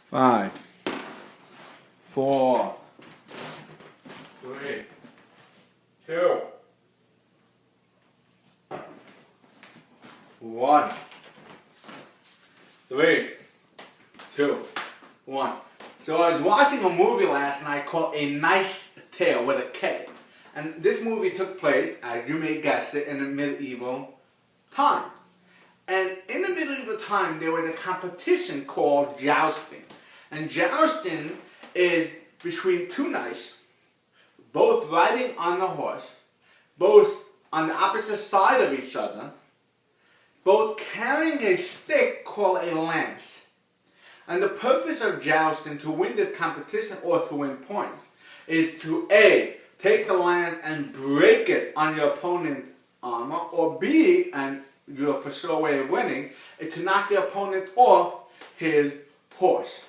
5, 4, 3, 2, 1. 3, 2, 1. So I was watching a movie last night called A Nice Tale with a K. And this movie took place, as you may guess it, in the medieval time. And in the medieval time, there was a competition called Jousting. And jousting is between two knights, both riding on the horse, both on the opposite side of each other, both carrying a stick called a lance. And the purpose of jousting, to win this competition or to win points, is to A, take the lance and break it on your opponent's armor, or B, and your for sure way of winning, is to knock the opponent off his horse.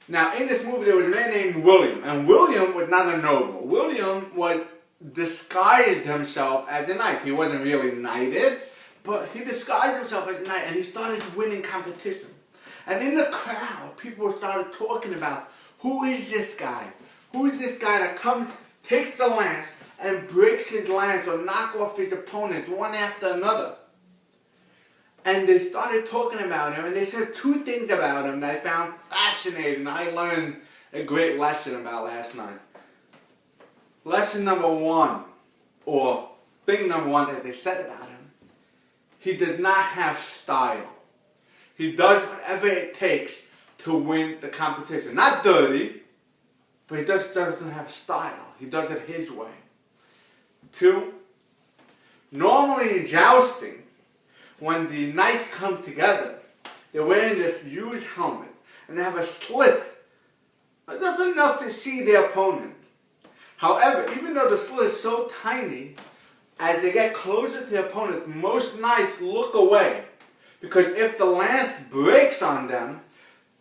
Now, in this movie, there was a man named William, and William was not a noble. William disguised himself as a knight. He wasn't really knighted, but he disguised himself as a knight, and he started winning competition. And in the crowd, people started talking about, who is this guy? Who is this guy that comes, takes the lance, and breaks his lance or knock off his opponent one after another? And they started talking about him, and they said two things about him that I found fascinating. I learned a great lesson about last night. Lesson number one, or thing number one that they said about him, he did not have style. He does whatever it takes to win the competition. Not dirty, but he just doesn't have style. He does it his way. 2, normally in jousting, when the knights come together, they're wearing this huge helmet, and they have a slit just enough to see their opponent. However, even though the slit is so tiny, as they get closer to the opponent, most knights look away, because if the lance breaks on them,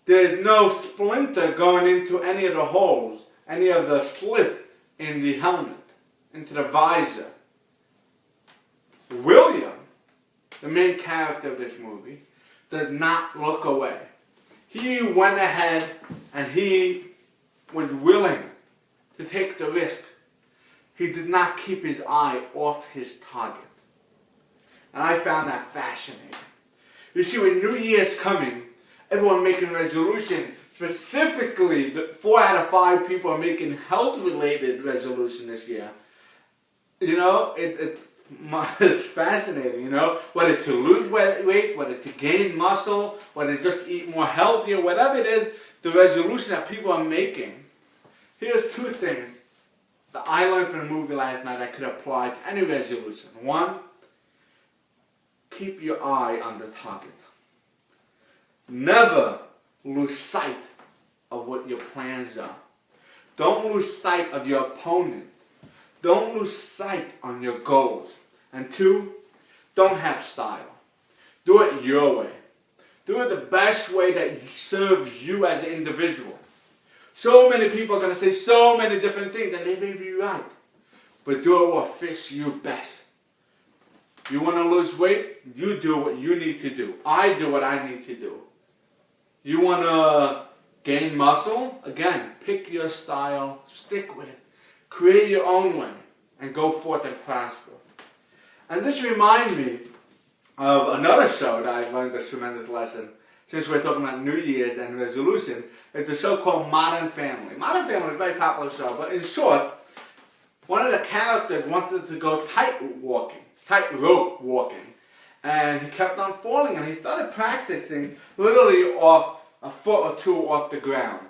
there's no splinter going into any of the holes, any of the slit in the helmet, into the visor. William, the main character of this movie, does not look away. He went ahead and he was willing to take the risk. He did not keep his eye off his target. And I found that fascinating. You see, with New Year's coming, everyone making a resolution. Specifically, 4 out of 5 people are making health-related resolution this year. You know, it's fascinating, you know, whether to lose weight, whether to gain muscle, whether just to eat more healthier, whatever it is, the resolution that people are making. Here's 2 things that I learned from the movie last night that could apply to any resolution. 1, keep your eye on the target. Never lose sight of what your plans are. Don't lose sight of your opponent. Don't lose sight on your goals. And 2, don't have style. Do it your way. Do it the best way that serves you as an individual. So many people are going to say so many different things, and they may be right. But do it what fits you best. You want to lose weight? You do what you need to do. I do what I need to do. You want to gain muscle? Again, pick your style, stick with it. Create your own way, and go forth and prosper. And this reminds me of another show that I've learned a tremendous lesson. Since we're talking about New Year's and resolution, it's a show called Modern Family. Modern Family is a very popular show, but in short, one of the characters wanted to go tightrope walking. And he kept on falling, and he started practicing literally off a foot or 2 off the ground.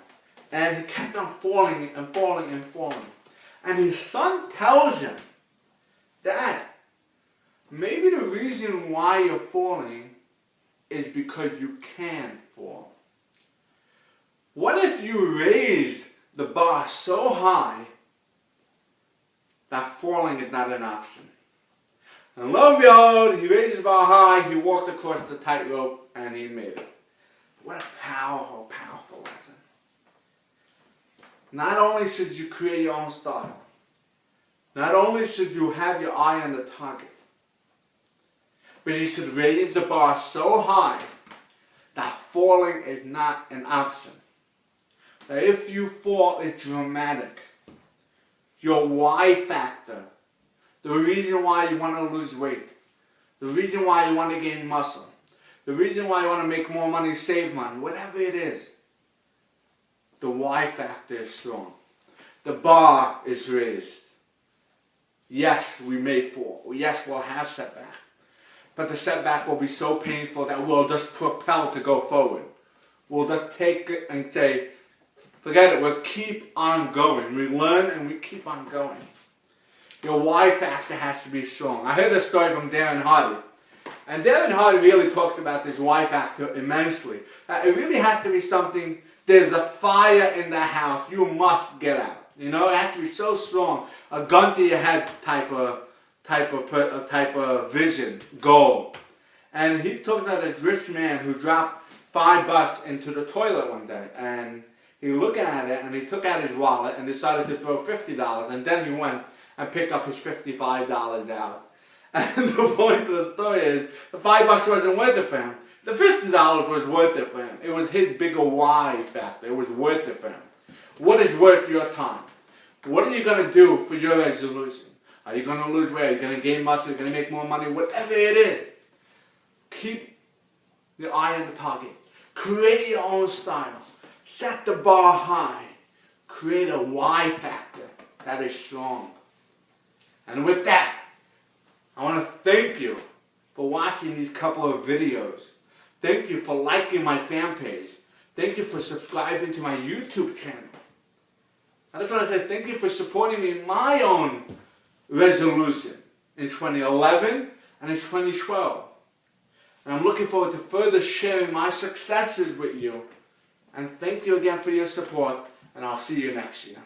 And he kept on falling and falling and falling. And his son tells him, Dad, maybe the reason why you're falling is because you can fall. What if you raised the bar so high that falling is not an option? And lo and behold, he raised the bar high, he walked across the tightrope, and he made it. What a powerful, powerful lesson. Not only should you create your own style, not only should you have your eye on the target, but you should raise the bar so high that falling is not an option. that if you fall, it's dramatic. Your why factor, the reason why you want to lose weight, the reason why you want to gain muscle, the reason why you want to make more money, save money, whatever it is, the why factor is strong. The bar is raised. Yes, we may fall. Yes, we'll have setback. But the setback will be so painful that we'll just propel to go forward. We'll just take it and say, forget it, we'll keep on going. We learn and we keep on going. Your why factor has to be strong. I heard a story from Darren Hardy. And Darren Hardy really talks about this why factor immensely. It really has to be something, there's a fire in the house, you must get out. You know, it has to be so strong. A gun to your head type of vision, goal. And he talked about this rich man who dropped $5 into the toilet one day. And he looked at it and he took out his wallet and decided to throw $50. And then he went and picked up his $55 out. And the point of the story is, the $5 wasn't worth it for him. The $50 was worth it for him. It was his bigger why factor. It was worth it for him. What is worth your time? What are you going to do for your resolution? Are you going to lose weight? Are you going to gain muscle? Are you going to make more money? Whatever it is. Keep your eye on the target. Create your own style. Set the bar high. Create a why factor that is strong. And with that, I want to thank you for watching these couple of videos. Thank you for liking my fan page. Thank you for subscribing to my YouTube channel. I just want to say thank you for supporting me in my own resolution in 2011 and in 2012. And I'm looking forward to further sharing my successes with you. And thank you again for your support, and I'll see you next year.